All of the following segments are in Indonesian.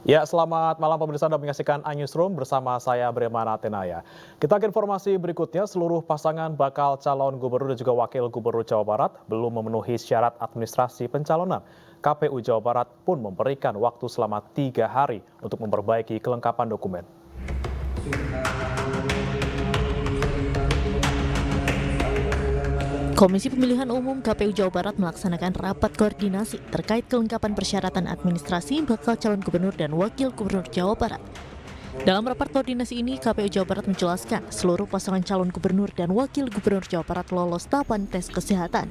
Ya, selamat malam pemirsa Anda menyaksikan iNewsroom bersama saya Bremana Tenaya. Kita ke informasi berikutnya, seluruh pasangan bakal calon gubernur dan juga wakil gubernur Jawa Barat belum memenuhi syarat administrasi pencalonan. KPU Jawa Barat pun memberikan waktu selama 3 hari untuk memperbaiki kelengkapan dokumen. Komisi Pemilihan Umum KPU Jawa Barat melaksanakan rapat koordinasi terkait kelengkapan persyaratan administrasi bakal calon gubernur dan wakil gubernur Jawa Barat. Dalam rapat koordinasi ini, KPU Jawa Barat menjelaskan seluruh pasangan calon gubernur dan wakil gubernur Jawa Barat lolos tahapan tes kesehatan.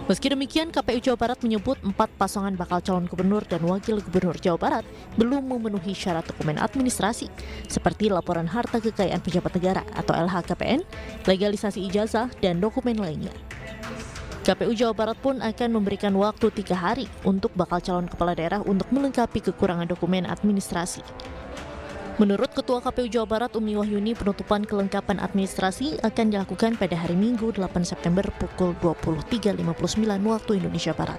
Meski demikian, KPU Jawa Barat menyebut 4 pasangan bakal calon gubernur dan wakil gubernur Jawa Barat belum memenuhi syarat dokumen administrasi, seperti laporan harta kekayaan pejabat negara atau LHKPN, legalisasi ijazah, dan dokumen lainnya. KPU Jawa Barat pun akan memberikan waktu 3 hari untuk bakal calon kepala daerah untuk melengkapi kekurangan dokumen administrasi. Menurut Ketua KPU Jawa Barat Umi Wahyuni, penutupan kelengkapan administrasi akan dilakukan pada hari Minggu 8 September pukul 23.59 waktu Indonesia Barat.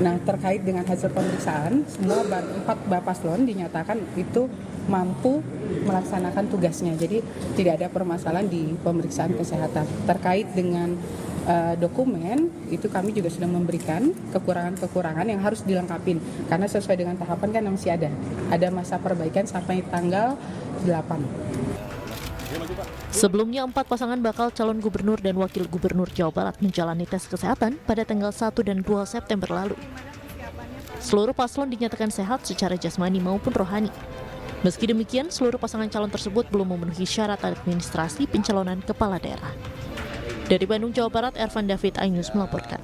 Nah, terkait dengan hasil pemeriksaan, semua 4 Bapaslon dinyatakan itu mampu melaksanakan tugasnya. Jadi tidak ada permasalahan di pemeriksaan kesehatan. Terkait dengan dokumen, itu kami juga sudah memberikan kekurangan-kekurangan yang harus dilengkapin. Karena sesuai dengan tahapan kan masih ada. Ada masa perbaikan sampai tanggal 8. Sebelumnya, 4 pasangan bakal calon gubernur dan wakil gubernur Jawa Barat menjalani tes kesehatan pada tanggal 1 dan 2 September lalu. Seluruh paslon dinyatakan sehat secara jasmani maupun rohani. Meski demikian, seluruh pasangan calon tersebut belum memenuhi syarat administrasi pencalonan kepala daerah. Dari Bandung, Jawa Barat, Ervan David, iNews melaporkan.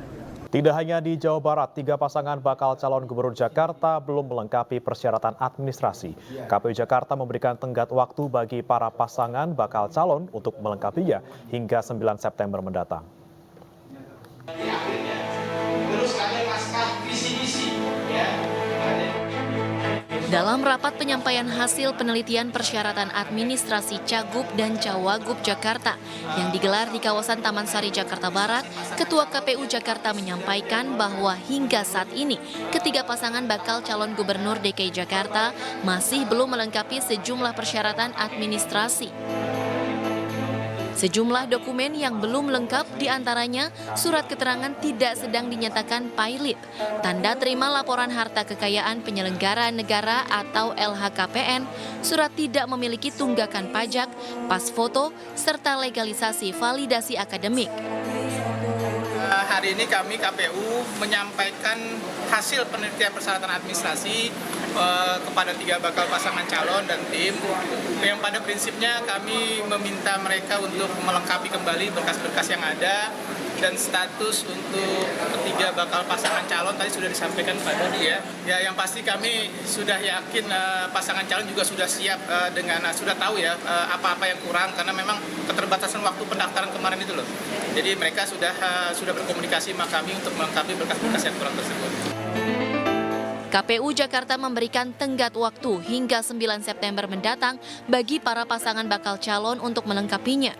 Tidak hanya di Jawa Barat, 3 pasangan bakal calon gubernur Jakarta belum melengkapi persyaratan administrasi. KPU Jakarta memberikan tenggat waktu bagi para pasangan bakal calon untuk melengkapinya hingga 9 September mendatang. Dalam rapat penyampaian hasil penelitian persyaratan administrasi Cagup dan Cawagup Jakarta yang digelar di kawasan Taman Sari, Jakarta Barat, Ketua KPU Jakarta menyampaikan bahwa hingga saat ini ketiga pasangan bakal calon gubernur DKI Jakarta masih belum melengkapi sejumlah persyaratan administrasi. Sejumlah dokumen yang belum lengkap diantaranya surat keterangan tidak sedang dinyatakan pilot, tanda terima laporan harta kekayaan penyelenggara negara atau LHKPN, surat tidak memiliki tunggakan pajak, pas foto, serta legalisasi validasi akademik. Hari ini kami KPU menyampaikan hasil penelitian persyaratan administrasi kepada 3 bakal pasangan calon dan tim, yang pada prinsipnya kami meminta mereka untuk melengkapi kembali berkas-berkas yang ada, dan status untuk ketiga bakal pasangan calon tadi sudah disampaikan pada dia. Ya, yang pasti kami sudah yakin pasangan calon juga sudah siap sudah tahu ya apa-apa yang kurang, karena memang keterbatasan waktu pendaftaran kemarin itu loh. Jadi mereka sudah berkomunikasi sama kami untuk melengkapi berkas-berkas yang kurang tersebut. KPU Jakarta memberikan tenggat waktu hingga 9 September mendatang bagi para pasangan bakal calon untuk melengkapinya.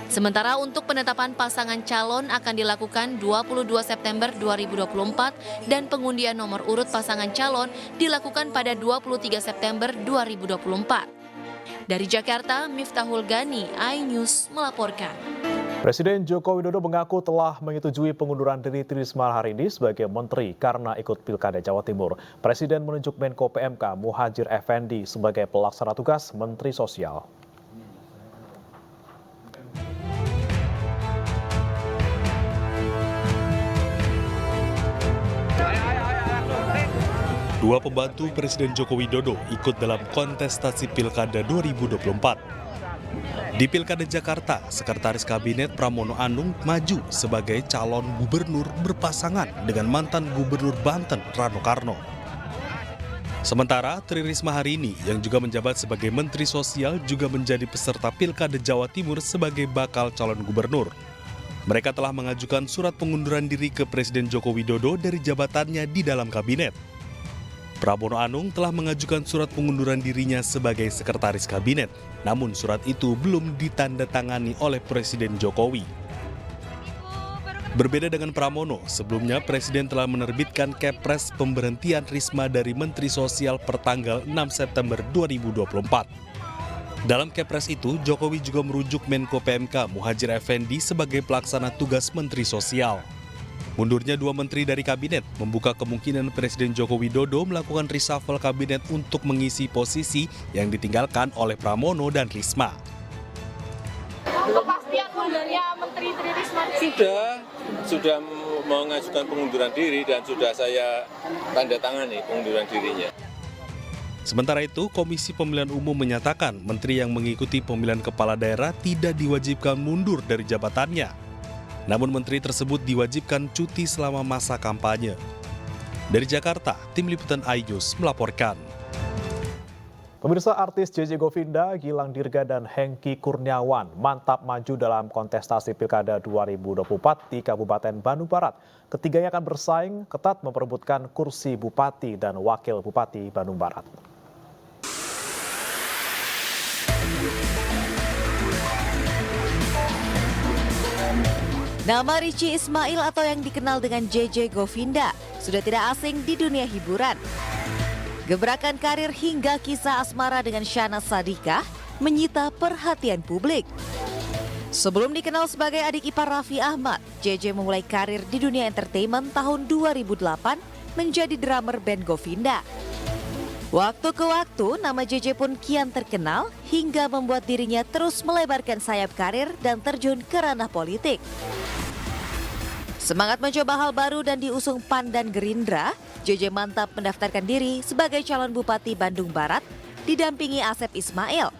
Sementara untuk penetapan pasangan calon akan dilakukan 22 September 2024 dan pengundian nomor urut pasangan calon dilakukan pada 23 September 2024. Dari Jakarta, Miftahul Gani, iNews melaporkan. Presiden Joko Widodo mengaku telah menyetujui pengunduran diri Tri Risma hari ini sebagai menteri karena ikut Pilkada Jawa Timur. Presiden menunjuk Menko PMK Muhadjir Effendi sebagai pelaksana tugas Menteri Sosial. Dua pembantu Presiden Joko Widodo ikut dalam kontestasi Pilkada 2024. Di Pilkada Jakarta, Sekretaris Kabinet Pramono Anung maju sebagai calon gubernur berpasangan dengan mantan Gubernur Banten Rano Karno. Sementara Tri Risma hari ini yang juga menjabat sebagai Menteri Sosial juga menjadi peserta Pilkada Jawa Timur sebagai bakal calon gubernur. Mereka telah mengajukan surat pengunduran diri ke Presiden Joko Widodo dari jabatannya di dalam kabinet. Pramono Anung telah mengajukan surat pengunduran dirinya sebagai Sekretaris Kabinet, namun surat itu belum ditandatangani oleh Presiden Jokowi. Berbeda dengan Pramono, sebelumnya Presiden telah menerbitkan Kepres pemberhentian Risma dari Menteri Sosial pertanggal 6 September 2024. Dalam Kepres itu, Jokowi juga merujuk Menko PMK Muhadjir Effendi sebagai pelaksana tugas Menteri Sosial. Mundurnya 2 menteri dari kabinet membuka kemungkinan Presiden Joko Widodo melakukan reshuffle kabinet untuk mengisi posisi yang ditinggalkan oleh Pramono dan Risma. Kepastian mundurnya Menteri Tri Risma sudah mengajukan pengunduran diri dan sudah saya tanda tangani pengunduran dirinya. Sementara itu, Komisi Pemilihan Umum menyatakan menteri yang mengikuti pemilihan kepala daerah tidak diwajibkan mundur dari jabatannya. Namun menteri tersebut diwajibkan cuti selama masa kampanye. Dari Jakarta, Tim Liputan iNews melaporkan. Pemirsa, artis JJ Govinda, Gilang Dirga, dan Hengky Kurniawan mantap maju dalam kontestasi Pilkada 2024 di Kabupaten Bandung Barat. Ketiganya akan bersaing ketat memperebutkan kursi Bupati dan Wakil Bupati Bandung Barat. Nama Richie Ismail atau yang dikenal dengan JJ Govinda sudah tidak asing di dunia hiburan. Gebrakan karir hingga kisah asmara dengan Syahnaz Sadiqah menyita perhatian publik. Sebelum dikenal sebagai adik ipar Raffi Ahmad, JJ memulai karir di dunia entertainment tahun 2008 menjadi drummer band Govinda. Waktu ke waktu, nama JJ pun kian terkenal hingga membuat dirinya terus melebarkan sayap karir dan terjun ke ranah politik. Semangat mencoba hal baru dan diusung PAN dan Gerindra, JJ mantap mendaftarkan diri sebagai calon Bupati Bandung Barat, didampingi Asep Ismail.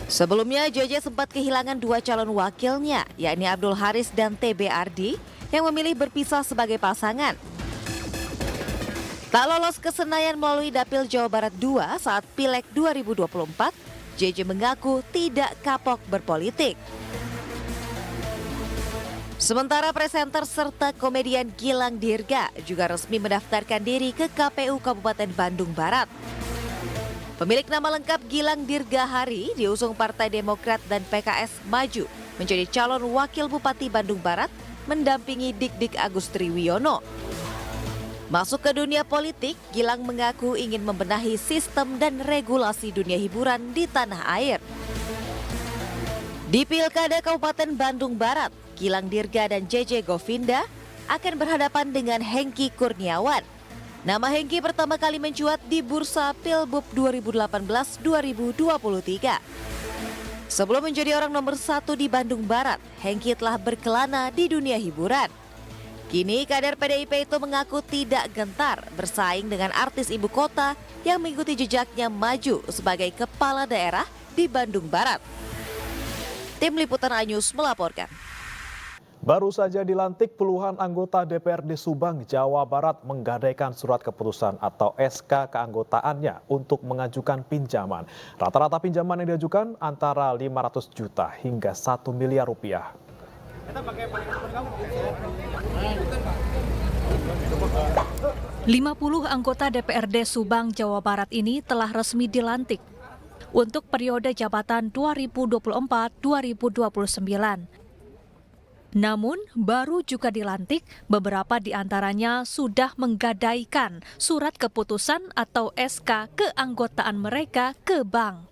Sebelumnya, JJ sempat kehilangan 2 calon wakilnya, yakni Abdul Haris dan TB Ardi, yang memilih berpisah sebagai pasangan. Tak lolos ke Senayan melalui Dapil Jawa Barat 2 saat Pileg 2024, JJ mengaku tidak kapok berpolitik. Sementara presenter serta komedian Gilang Dirga juga resmi mendaftarkan diri ke KPU Kabupaten Bandung Barat. Pemilik nama lengkap Gilang Dirgahari diusung Partai Demokrat dan PKS maju menjadi calon Wakil Bupati Bandung Barat mendampingi Dik-Dik Agus Triwiono. Masuk ke dunia politik, Gilang mengaku ingin membenahi sistem dan regulasi dunia hiburan di tanah air. Di Pilkada Kabupaten Bandung Barat, Gilang Dirga dan JJ Govinda akan berhadapan dengan Hengky Kurniawan. Nama Hengky pertama kali mencuat di bursa Pilbub 2018-2023. Sebelum menjadi orang nomor 1 di Bandung Barat, Hengky telah berkelana di dunia hiburan. Kini kader PDIP itu mengaku tidak gentar bersaing dengan artis ibu kota yang mengikuti jejaknya maju sebagai kepala daerah di Bandung Barat. Tim Liputan iNews melaporkan. Baru saja dilantik, puluhan anggota DPRD Subang, Jawa Barat menggadaikan surat keputusan atau SK keanggotaannya untuk mengajukan pinjaman. Rata-rata pinjaman yang diajukan antara 500 juta hingga 1 miliar rupiah. 50 anggota DPRD Subang, Jawa Barat ini telah resmi dilantik untuk periode jabatan 2024-2029. Namun, baru juga dilantik, beberapa di antaranya sudah menggadaikan surat keputusan atau SK keanggotaan mereka ke bank.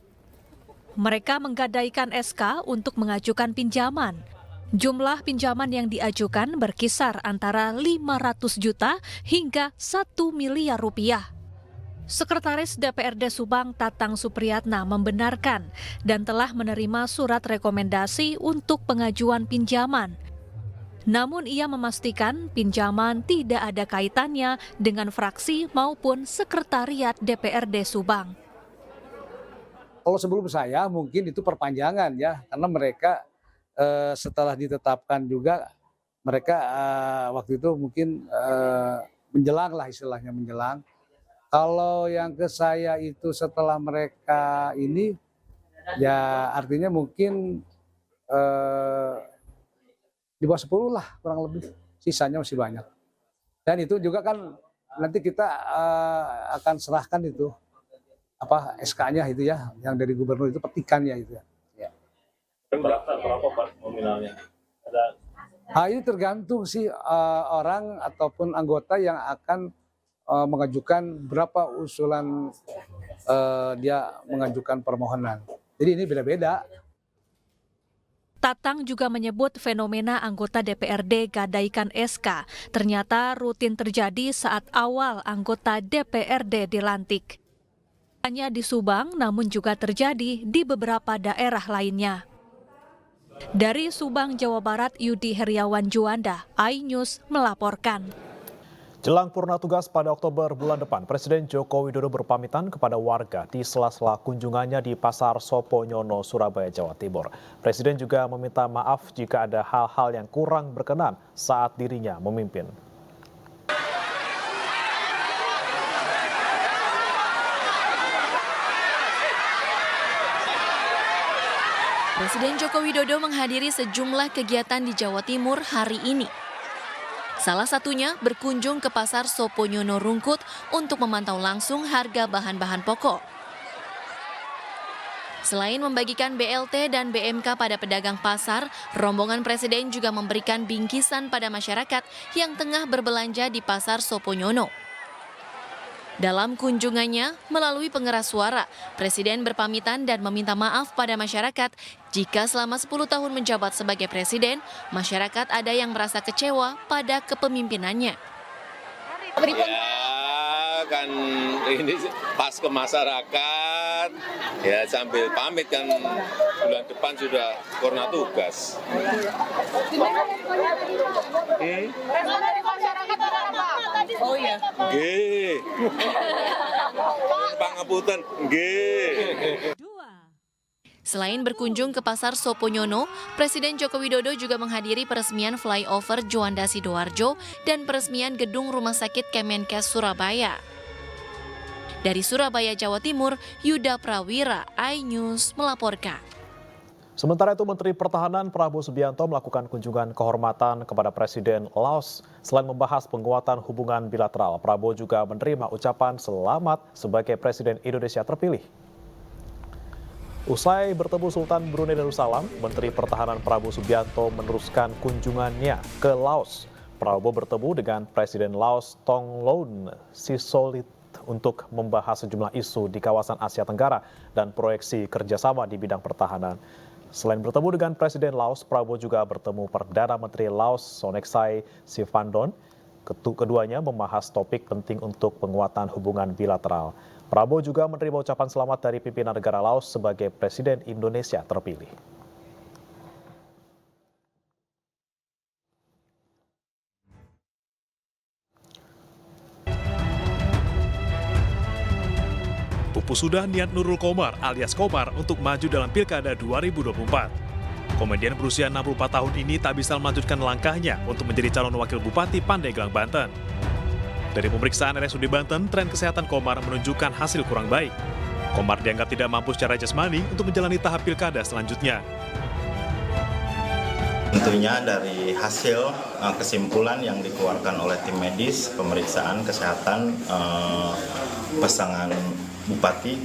Mereka menggadaikan SK untuk mengajukan pinjaman. Jumlah pinjaman yang diajukan berkisar antara 500 juta hingga 1 miliar rupiah. Sekretaris DPRD Subang Tatang Supriyatna membenarkan dan telah menerima surat rekomendasi untuk pengajuan pinjaman. Namun ia memastikan pinjaman tidak ada kaitannya dengan fraksi maupun sekretariat DPRD Subang. Kalau sebelum saya mungkin itu perpanjangan ya, karena mereka setelah ditetapkan juga mereka waktu itu mungkin menjelang lah istilahnya menjelang. Kalau yang ke saya itu setelah mereka ini ya artinya mungkin di bawah 10 lah kurang lebih, sisanya masih banyak. Dan itu juga kan nanti kita akan serahkan itu apa SK-nya itu ya, yang dari gubernur itu petikannya itu ya. Berapa Pak nominalnya? Ini tergantung sih orang ataupun anggota yang akan mengajukan berapa usulan dia mengajukan permohonan. Jadi ini beda-beda. Tatang juga menyebut fenomena anggota DPRD gadaikan SK ternyata rutin terjadi saat awal anggota DPRD dilantik. Hanya di Subang, namun juga terjadi di beberapa daerah lainnya. Dari Subang, Jawa Barat, Yudi Heriawan Juanda, iNews melaporkan. Jelang purna tugas pada Oktober bulan depan, Presiden Joko Widodo berpamitan kepada warga di sela-sela kunjungannya di Pasar Soponyono, Surabaya, Jawa Timur. Presiden juga meminta maaf jika ada hal-hal yang kurang berkenan saat dirinya memimpin. Presiden Joko Widodo menghadiri sejumlah kegiatan di Jawa Timur hari ini. Salah satunya berkunjung ke Pasar Soponyono Rungkut untuk memantau langsung harga bahan-bahan pokok. Selain membagikan BLT dan BMK pada pedagang pasar, rombongan Presiden juga memberikan bingkisan pada masyarakat yang tengah berbelanja di Pasar Soponyono. Dalam kunjungannya, melalui pengeras suara, Presiden berpamitan dan meminta maaf pada masyarakat jika selama 10 tahun menjabat sebagai Presiden, masyarakat ada yang merasa kecewa pada kepemimpinannya. Ya, kan ini pas ke masyarakat, ya sambil pamit kan bulan depan sudah purna tugas. Oh iya. Nggih. Pangapunten, nggih. Selain berkunjung ke Pasar Soponyono, Presiden Joko Widodo juga menghadiri peresmian flyover Juanda Sidoarjo dan peresmian gedung Rumah Sakit Kemenkes Surabaya. Dari Surabaya, Jawa Timur, Yuda Prawira, iNews melaporkan. Sementara itu, Menteri Pertahanan Prabowo Subianto melakukan kunjungan kehormatan kepada Presiden Laos. Selain membahas penguatan hubungan bilateral, Prabowo juga menerima ucapan selamat sebagai Presiden Indonesia terpilih. Usai bertemu Sultan Brunei Darussalam, Menteri Pertahanan Prabowo Subianto meneruskan kunjungannya ke Laos. Prabowo bertemu dengan Presiden Laos Thongloun Sisolit untuk membahas sejumlah isu di kawasan Asia Tenggara dan proyeksi kerjasama di bidang pertahanan. Selain bertemu dengan Presiden Laos, Prabowo juga bertemu Perdana Menteri Laos Sonexay Sivandon. Keduanya membahas topik penting untuk penguatan hubungan bilateral. Prabowo juga menerima ucapan selamat dari pimpinan negara Laos sebagai Presiden Indonesia terpilih. Pupus sudah niat Nurul Komar alias Komar untuk maju dalam Pilkada 2024. Komedian berusia 64 tahun ini tak bisa melanjutkan langkahnya untuk menjadi calon wakil Bupati Pandeglang, Banten. Dari pemeriksaan RSUD Banten, tren kesehatan Komar menunjukkan hasil kurang baik. Komar dianggap tidak mampu secara jasmani untuk menjalani tahap pilkada selanjutnya. Tentunya dari hasil kesimpulan yang dikeluarkan oleh tim medis, pemeriksaan kesehatan pasangan bupati,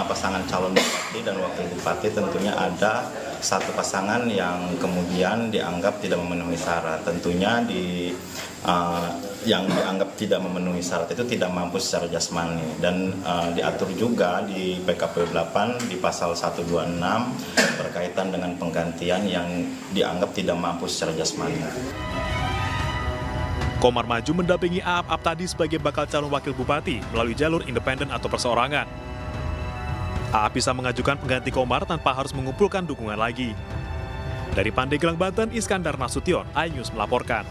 pasangan calon bupati dan wakil bupati, tentunya ada satu pasangan yang kemudian dianggap tidak memenuhi syarat. Tentunya yang dianggap tidak memenuhi syarat itu tidak mampu secara jasmani, dan diatur juga di PKPU 8 di pasal 126 berkaitan dengan penggantian yang dianggap tidak mampu secara jasmani. Komar maju mendampingi Aap Aptadi sebagai bakal calon wakil bupati melalui jalur independen atau perseorangan. Aap bisa mengajukan pengganti Komar tanpa harus mengumpulkan dukungan lagi. Dari Pandeglang, Banten, Iskandar Nasution, iNews melaporkan.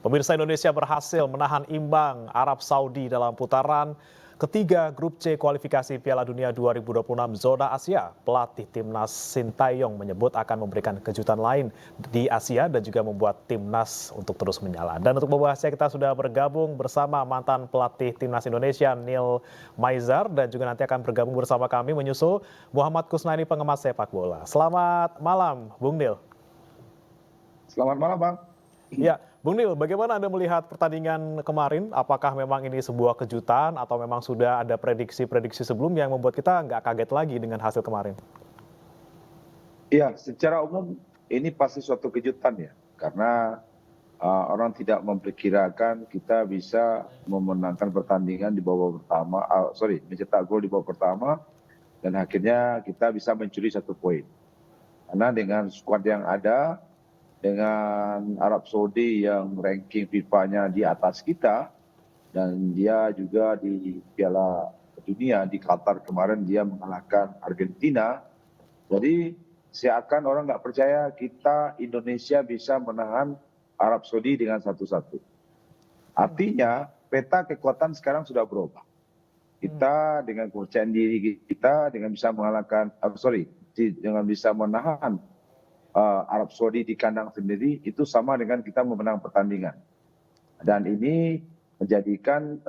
Pemirsa, Indonesia berhasil menahan imbang Arab Saudi dalam putaran ketiga Grup C kualifikasi Piala Dunia 2026 zona Asia. Pelatih timnas Sintayong menyebut akan memberikan kejutan lain di Asia dan juga membuat timnas untuk terus menyala. Dan untuk membahasnya kita sudah bergabung bersama mantan pelatih timnas Indonesia Neil Maizar, dan juga nanti akan bergabung bersama kami menyusul Muhammad Kusnaini, pengamat sepak bola. Selamat malam, Bung Neil. Selamat malam, Bang. Ya, Bung Neil, bagaimana Anda melihat pertandingan kemarin? Apakah memang ini sebuah kejutan atau memang sudah ada prediksi-prediksi sebelumnya yang membuat kita nggak kaget lagi dengan hasil kemarin? Iya, secara umum ini pasti suatu kejutan ya, karena orang tidak memperkirakan kita bisa memenangkan pertandingan di babak pertama, mencetak gol di babak pertama, dan akhirnya kita bisa mencuri 1 poin. Karena dengan skuad yang ada, dengan Arab Saudi yang ranking FIFA-nya di atas kita, dan dia juga di Piala Dunia di Qatar kemarin dia mengalahkan Argentina. Jadi seakan orang nggak percaya kita Indonesia bisa menahan Arab Saudi dengan 1-1. Artinya peta kekuatan sekarang sudah berubah. Kita dengan kepercayaan diri kita dengan bisa mengalahkan dengan bisa menahan Arab Saudi di kandang sendiri itu sama dengan kita memenang pertandingan. Dan ini menjadikan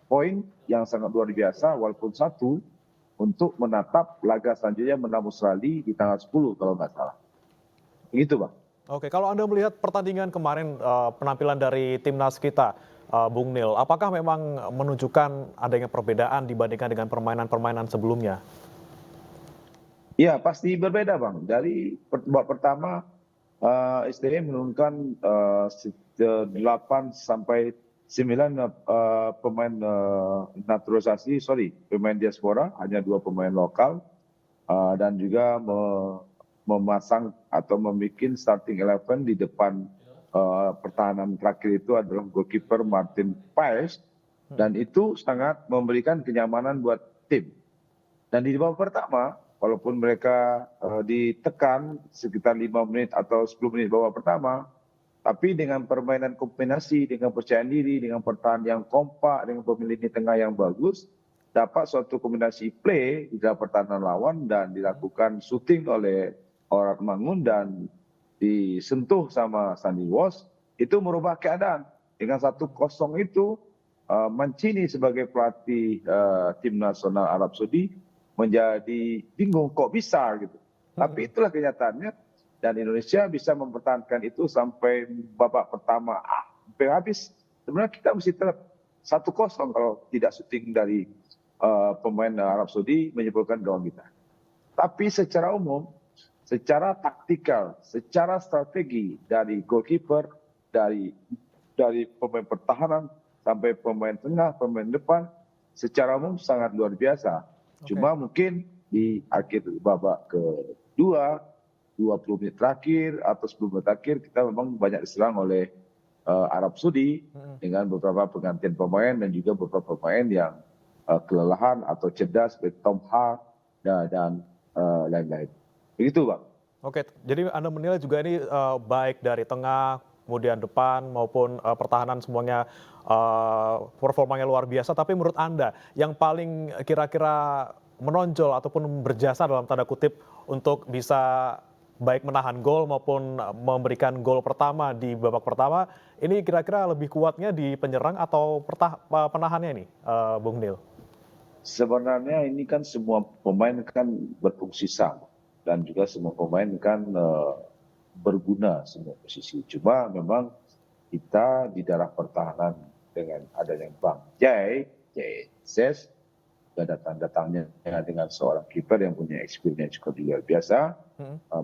poin yang sangat luar biasa walaupun 1 untuk menatap laga selanjutnya menang Australia di tanggal 10 kalau nggak salah. Begitu, Bang. Oke, kalau Anda melihat pertandingan kemarin, penampilan dari timnas kita, Bung Nil, apakah memang menunjukkan adanya perbedaan dibandingkan dengan permainan-permainan sebelumnya? Ya, pasti berbeda, Bang. Dari babak pertama, STM menurunkan 8 sampai 9 pemain naturalisasi, pemain diaspora, hanya 2 pemain lokal, dan juga memasang atau membuat starting 11 di depan pertahanan terakhir itu adalah goalkeeper Martin Paes, dan itu sangat memberikan kenyamanan buat tim. Dan di babak pertama, walaupun mereka ditekan sekitar 5 menit atau 10 menit babak pertama, tapi dengan permainan kombinasi, dengan percayaan diri, dengan pertahanan yang kompak, dengan pemilih di tengah yang bagus, dapat suatu kombinasi play di dalam pertahanan lawan dan dilakukan shooting oleh Orang Mangun dan disentuh sama Sandy Walsh, itu merubah keadaan. Dengan 1-0 itu, Mancini sebagai pelatih tim nasional Arab Saudi menjadi bingung kok bisa gitu. Tapi itulah kenyataannya, dan Indonesia bisa mempertahankan itu sampai babak pertama sampai habis. Sebenarnya kita mesti tetap 1-0 kalau tidak shooting dari pemain Arab Saudi menyebabkan gawang kita. Tapi secara umum, secara taktikal, secara strategi dari goalkeeper, dari pemain pertahanan sampai pemain tengah, pemain depan, secara umum sangat luar biasa. Cuma mungkin di akhir babak kedua, 20 menit terakhir atau 10 menit terakhir, kita memang banyak diserang oleh Arab Saudi dengan beberapa penggantian pemain dan juga beberapa pemain yang kelelahan atau cerdas seperti Tom Hart dan lain-lain. Begitu, Bang. Oke, jadi Anda menilai juga ini baik dari tengah, kemudian depan maupun pertahanan semuanya performanya luar biasa. Tapi menurut Anda yang paling kira-kira menonjol ataupun berjasa dalam tanda kutip untuk bisa baik menahan gol maupun memberikan gol pertama di babak pertama, ini kira-kira lebih kuatnya di penyerang atau penahannya ini, Bung Nil? Sebenarnya ini kan semua pemain kan berfungsi sama. Dan juga semua pemain kan berguna semua posisi. Cuma memang kita di dalam pertahanan dengan adanya Bang Ses, datang-datangnya dengan seorang kiper yang punya experience cukup luar biasa,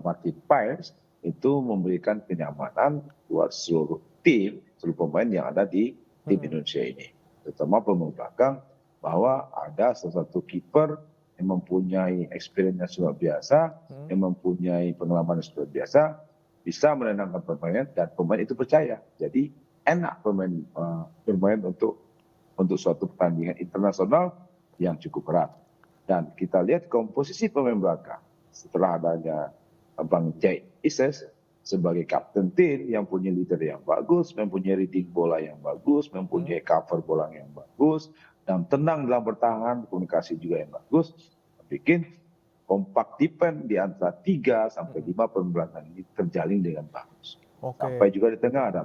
Martin Paes, itu memberikan kenyamanan buat seluruh tim, seluruh pemain yang ada di tim Indonesia ini. Terutama pemain belakang, bahwa ada salah satu kiper yang mempunyai experience yang luar biasa, yang mempunyai pengalaman yang luar biasa, bisa menenangkan pemain dan pemain itu percaya. Jadi enak pemain bermain untuk suatu pertandingan internasional yang cukup berat. Dan kita lihat komposisi pemain belakang setelah adanya Bang Jai Ises sebagai kapten tim yang punya leader yang bagus, mempunyai reading bola yang bagus, mempunyai cover bola yang bagus, dan tenang dalam bertahan, komunikasi juga yang bagus, bikin kompak defense di antara 3 sampai 5 pemain belakang ini terjalin dengan bagus. Sampai juga di tengah ada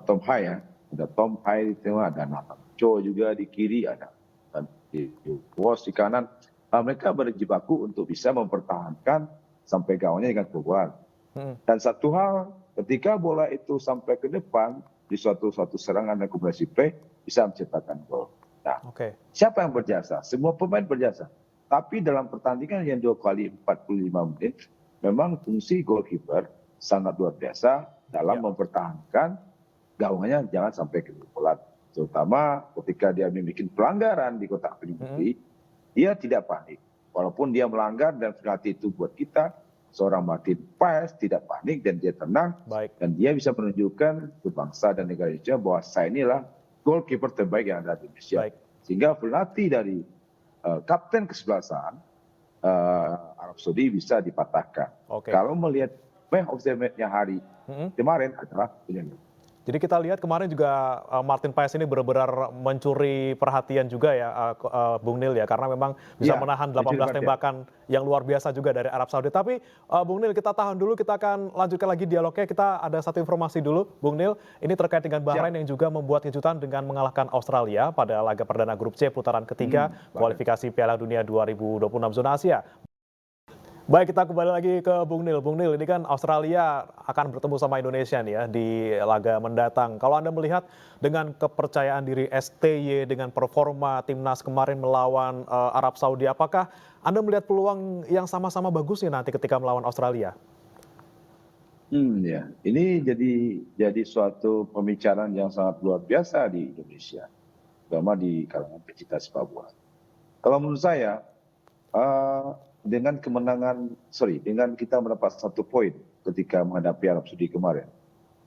Tom Hai ya, ada Tom Hai di tengah, ada Nathan Cho juga di kiri, ada dan di Walsh di kanan. Mereka berjibaku untuk bisa mempertahankan sampai gawangnya dengan keluar. Dan satu hal, ketika bola itu sampai ke depan di suatu serangan dan kombinasi play, bisa menciptakan gol. Nah, siapa yang berjasa? Semua pemain berjasa. Tapi dalam pertandingan yang 2 kali 45 menit, memang fungsi goalkeeper sangat luar biasa dalam mempertahankan gawangnya jangan sampai kebobolan. Terutama ketika dia membuat pelanggaran di kotak penalti, dia tidak panik. Walaupun dia melanggar dan penalti itu buat kita, seorang Martin Paes tidak panik dan dia tenang. Dan dia bisa menunjukkan ke bangsa dan negara Indonesia bahwa saya inilah goalkeeper terbaik yang ada di Indonesia. Sehingga penalti dari kapten kesebelasan Arab Saudi bisa dipatahkan. Kalau melihat man of the match-nya hari kemarin adalah Lionel. Jadi kita lihat kemarin juga Martin Paes ini benar-benar mencuri perhatian juga ya Bung Nil ya, karena memang bisa menahan 18 tembakan yang luar biasa juga dari Arab Saudi. Tapi Bung Nil, kita tahan dulu, kita akan lanjutkan lagi dialognya. Kita ada satu informasi dulu Bung Nil, ini terkait dengan Bahrain yang juga membuat kejutan dengan mengalahkan Australia pada laga perdana grup C putaran ketiga kualifikasi Piala Dunia 2026 zona Asia. Baik, kita kembali lagi ke Bung Nil. Bung Nil, ini kan Australia akan bertemu sama Indonesia nih ya di laga mendatang. Kalau Anda melihat dengan kepercayaan diri STY, dengan performa timnas kemarin melawan Arab Saudi, apakah Anda melihat peluang yang sama-sama bagus nih nanti ketika melawan Australia? Ya, ini jadi suatu pembicaraan yang sangat luar biasa di Indonesia, terutama di kalangan pecinta sepak bola. Kalau menurut saya, dengan kita mendapat 1 poin ketika menghadapi Arab Saudi kemarin,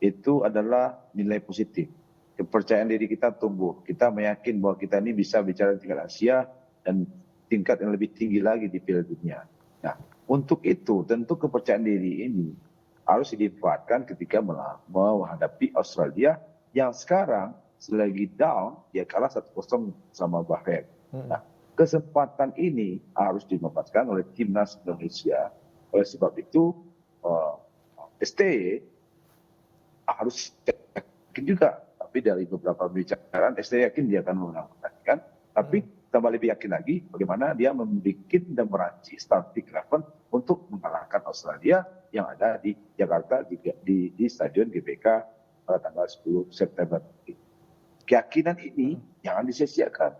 itu adalah nilai positif. Kepercayaan diri kita tumbuh. Kita meyakin bahwa kita ini bisa bicara tingkat Asia dan tingkat yang lebih tinggi lagi di Piala Dunia. Nah, untuk itu tentu kepercayaan diri ini harus dimanfaatkan ketika menghadapi Australia yang sekarang selagi down, dia kalah 1-0 sama Bahrain. Nah, kesempatan ini harus dimanfaatkan oleh timnas Indonesia. Oleh sebab itu, STY harus yakin juga. Tapi dari beberapa pembicaraan, STY yakin dia akan menang pertandingan. Tapi tambah lebih yakin lagi bagaimana dia membuat dan merancang starting 11 untuk mengalahkan Australia yang ada di Jakarta di Stadion GBK pada tanggal 10 September. Keyakinan ini jangan disia-siakan.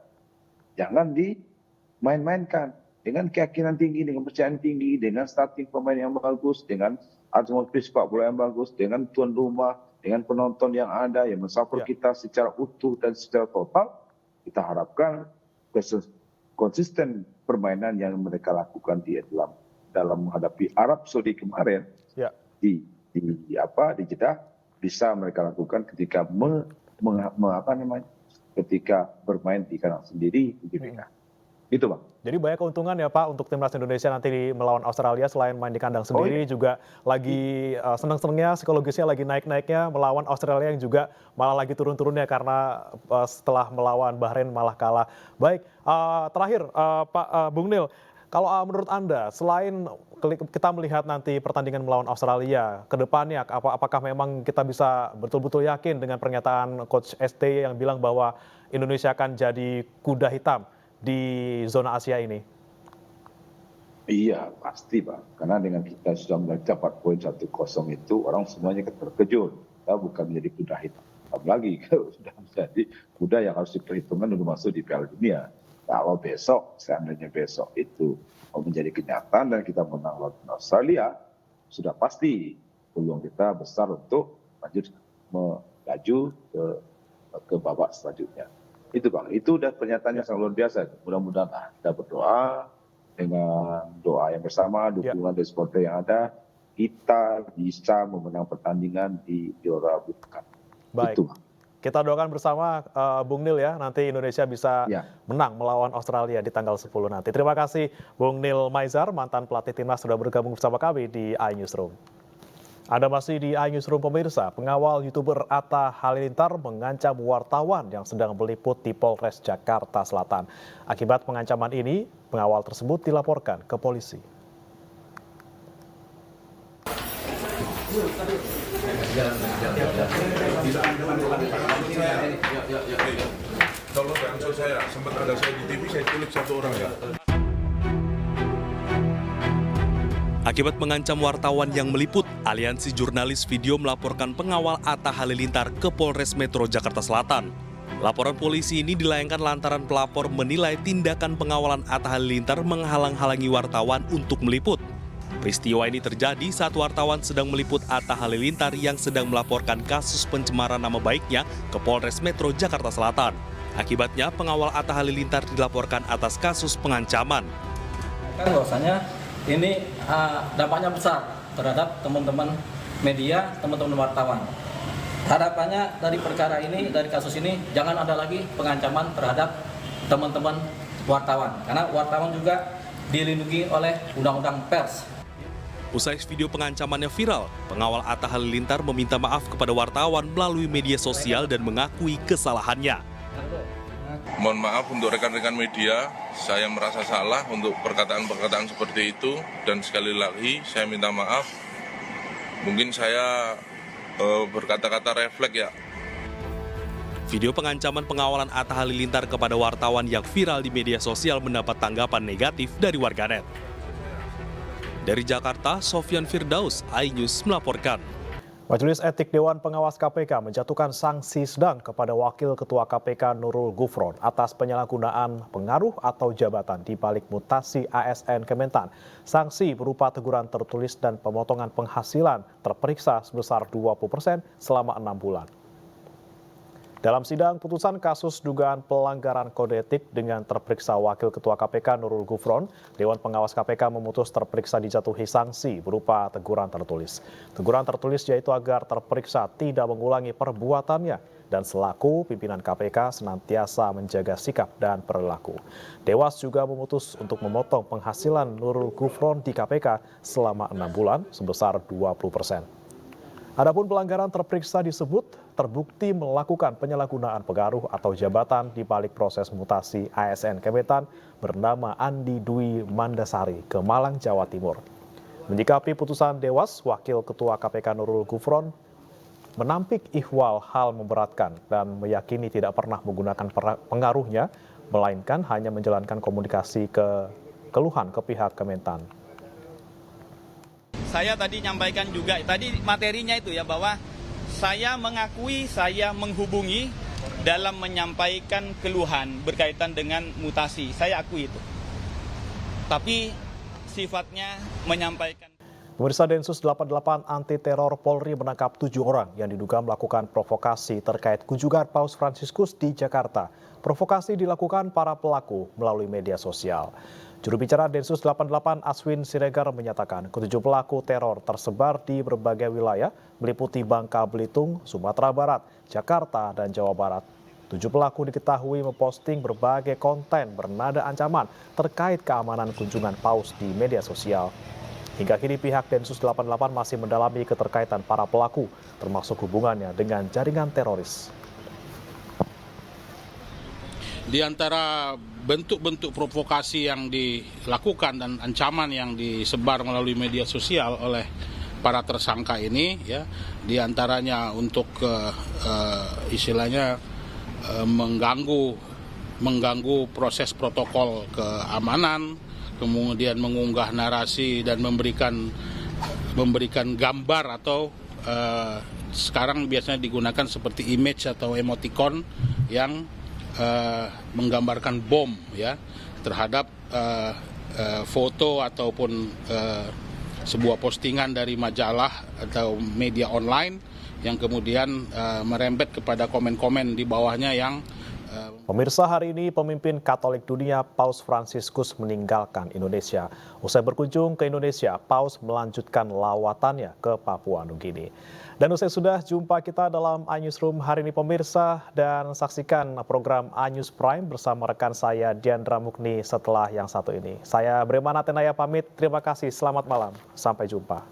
Jangan dimain-mainkan. Dengan keyakinan tinggi, dengan kepercayaan tinggi, dengan starting pemain yang bagus, dengan atmosfer sepak bola yang bagus, dengan tuan rumah, dengan penonton yang ada, yang mensupport kita secara utuh dan secara total, kita harapkan konsisten permainan yang mereka lakukan dalam menghadapi Arab Saudi kemarin di Jeddah bisa mereka lakukan ketika ketika bermain di kandang sendiri di GBK. Itu Bang. Jadi banyak keuntungan ya Pak untuk timnas Indonesia nanti melawan Australia, selain main di kandang sendiri juga lagi seneng-senengnya, psikologisnya lagi naik-naiknya melawan Australia yang juga malah lagi turun-turunnya karena setelah melawan Bahrain malah kalah. Baik, terakhir Pak Bung Nil, kalau menurut Anda selain kita melihat nanti pertandingan melawan Australia ke depannya, apakah memang kita bisa betul-betul yakin dengan pernyataan Coach STY yang bilang bahwa Indonesia akan jadi kuda hitam di zona Asia ini? Iya, pasti Pak. Karena dengan kita sudah mendapat poin 1-0 itu, orang semuanya terkejut. Kita bukan menjadi kuda hitam. Apalagi kalau sudah menjadi kuda yang harus diperhitungkan untuk masuk di Piala Dunia. Kalau besok, seandainya besok itu menjadi kenyataan dan kita menang lawan Australia, sudah pasti peluang kita besar untuk melaju ke babak selanjutnya. Itu Bang, itu udah pernyataannya sangat luar biasa. Mudah-mudahan kita berdoa dengan doa yang bersama, dukungan dari supporter yang ada, kita bisa memenang pertandingan di Gelora Bung Karno. Baik, itu, kita doakan bersama Bung Nil ya, nanti Indonesia bisa menang melawan Australia di tanggal 10 nanti. Terima kasih Bung Nil Maizar, mantan pelatih timnas, sudah bergabung bersama kami di iNewsroom. Anda masih di iNewsroom pemirsa. Pengawal YouTuber Atta Halilintar mengancam wartawan yang sedang meliput di Polres Jakarta Selatan. Akibat pengancaman ini, pengawal tersebut dilaporkan ke polisi. Tolong ansur saya, sempat ada saya di TV, saya culik 1 orang ya. Akibat mengancam wartawan yang meliput, Aliansi Jurnalis Video melaporkan pengawal Atta Halilintar ke Polres Metro Jakarta Selatan. Laporan polisi ini dilayangkan lantaran pelapor menilai tindakan pengawalan Atta Halilintar menghalang-halangi wartawan untuk meliput. Peristiwa ini terjadi saat wartawan sedang meliput Atta Halilintar yang sedang melaporkan kasus pencemaran nama baiknya ke Polres Metro Jakarta Selatan. Akibatnya, pengawal Atta Halilintar dilaporkan atas kasus pengancaman. Kan bahwasanya ini dampaknya besar terhadap teman-teman media, teman-teman wartawan. Harapannya dari perkara ini, dari kasus ini, jangan ada lagi pengancaman terhadap teman-teman wartawan. Karena wartawan juga dilindungi oleh Undang-Undang Pers. Usai video pengancamannya viral, pengawal Atta Halilintar meminta maaf kepada wartawan melalui media sosial dan mengakui kesalahannya. Mohon maaf untuk rekan-rekan media, saya merasa salah untuk perkataan-perkataan seperti itu. Dan sekali lagi, saya minta maaf. Mungkin saya berkata-kata refleks ya. Video pengancaman pengawalan Atta Halilintar kepada wartawan yang viral di media sosial mendapat tanggapan negatif dari warganet. Dari Jakarta, Sofyan Firdaus, iNews melaporkan. Majelis Etik Dewan Pengawas KPK menjatuhkan sanksi sedang kepada Wakil Ketua KPK Nurul Gufron atas penyalahgunaan pengaruh atau jabatan di balik mutasi ASN Kementan. Sanksi berupa teguran tertulis dan pemotongan penghasilan terperiksa sebesar 20% selama 6 bulan. Dalam sidang putusan kasus dugaan pelanggaran kode etik dengan terperiksa Wakil Ketua KPK Nurul Gufron, Dewan Pengawas KPK memutus terperiksa dijatuhi sanksi berupa teguran tertulis. Teguran tertulis yaitu agar terperiksa tidak mengulangi perbuatannya dan selaku pimpinan KPK senantiasa menjaga sikap dan perilaku. Dewas juga memutus untuk memotong penghasilan Nurul Gufron di KPK selama 6 bulan sebesar 20%. Adapun pelanggaran terperiksa disebut terbukti melakukan penyalahgunaan pengaruh atau jabatan di balik proses mutasi ASN Kementan bernama Andi Dwi Mandasari ke Malang, Jawa Timur. Menyikapi putusan Dewas, Wakil Ketua KPK Nurul Gufron menampik ihwal hal memberatkan dan meyakini tidak pernah menggunakan pengaruhnya, melainkan hanya menjalankan komunikasi keluhan ke pihak Kementan. Saya tadi nyampaikan juga, tadi materinya itu ya, bahwa saya mengakui saya menghubungi dalam menyampaikan keluhan berkaitan dengan mutasi. Saya akui itu. Tapi sifatnya menyampaikan. Pemirsa, Densus 88 Anti Teror Polri menangkap 7 orang yang diduga melakukan provokasi terkait kunjungan Paus Fransiskus di Jakarta. Provokasi dilakukan para pelaku melalui media sosial. Juru bicara Densus 88 Aswin Siregar menyatakan ketujuh pelaku teror tersebar di berbagai wilayah meliputi Bangka Belitung, Sumatera Barat, Jakarta, dan Jawa Barat. 7 pelaku diketahui memposting berbagai konten bernada ancaman terkait keamanan kunjungan Paus di media sosial. Hingga kini pihak Densus 88 masih mendalami keterkaitan para pelaku, termasuk hubungannya dengan jaringan teroris. Di antara bentuk-bentuk provokasi yang dilakukan dan ancaman yang disebar melalui media sosial oleh para tersangka ini, ya, di antaranya untuk istilahnya mengganggu proses protokol keamanan, kemudian mengunggah narasi dan memberikan gambar atau sekarang biasanya digunakan seperti image atau emoticon yang menggambarkan bom, ya, terhadap foto ataupun sebuah postingan dari majalah atau media online yang kemudian merembet kepada komen-komen di bawahnya yang Pemirsa, hari ini pemimpin Katolik dunia Paus Fransiskus meninggalkan Indonesia. Usai berkunjung ke Indonesia, Paus melanjutkan lawatannya ke Papua Nugini. Dan usai sudah jumpa kita dalam iNewsroom hari ini pemirsa, dan saksikan program iNews Prime bersama rekan saya Diandra Mukni setelah yang satu ini. Saya Bremana Tenaya pamit, terima kasih, selamat malam, sampai jumpa.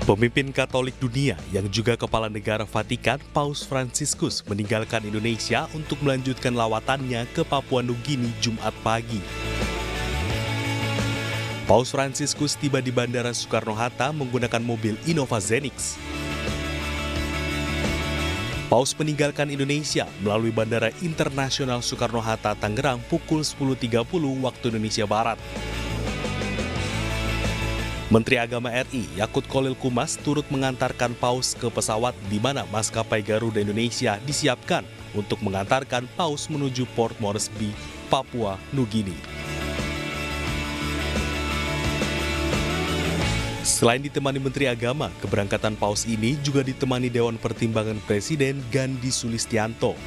Pemimpin Katolik dunia yang juga Kepala Negara Vatikan, Paus Fransiskus meninggalkan Indonesia untuk melanjutkan lawatannya ke Papua Nugini Jumat pagi. Paus Fransiskus tiba di Bandara Soekarno-Hatta menggunakan mobil Innova Zenix. Paus meninggalkan Indonesia melalui Bandara Internasional Soekarno-Hatta Tangerang pukul 10.30 waktu Indonesia Barat. Menteri Agama RI Yakut Khalil Qumas turut mengantarkan Paus ke pesawat di mana maskapai Garuda Indonesia disiapkan untuk mengantarkan Paus menuju Port Moresby, Papua Nugini. Selain ditemani Menteri Agama, keberangkatan Paus ini juga ditemani Dewan Pertimbangan Presiden Gandhi Sulistianto,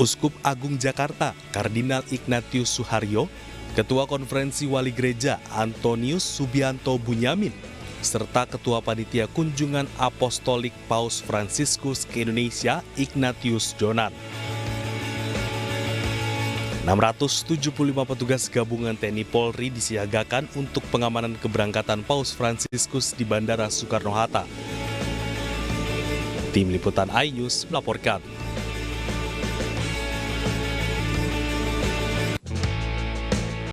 Uskup Agung Jakarta Kardinal Ignatius Suharyo, Ketua Konferensi Wali Gereja Antonius Subianto Bunyamin, serta Ketua Panitia Kunjungan Apostolik Paus Fransiskus ke Indonesia Ignatius Jonan. 675 petugas gabungan TNI Polri disiagakan untuk pengamanan keberangkatan Paus Fransiskus di Bandara Soekarno-Hatta. Tim Liputan iNews melaporkan.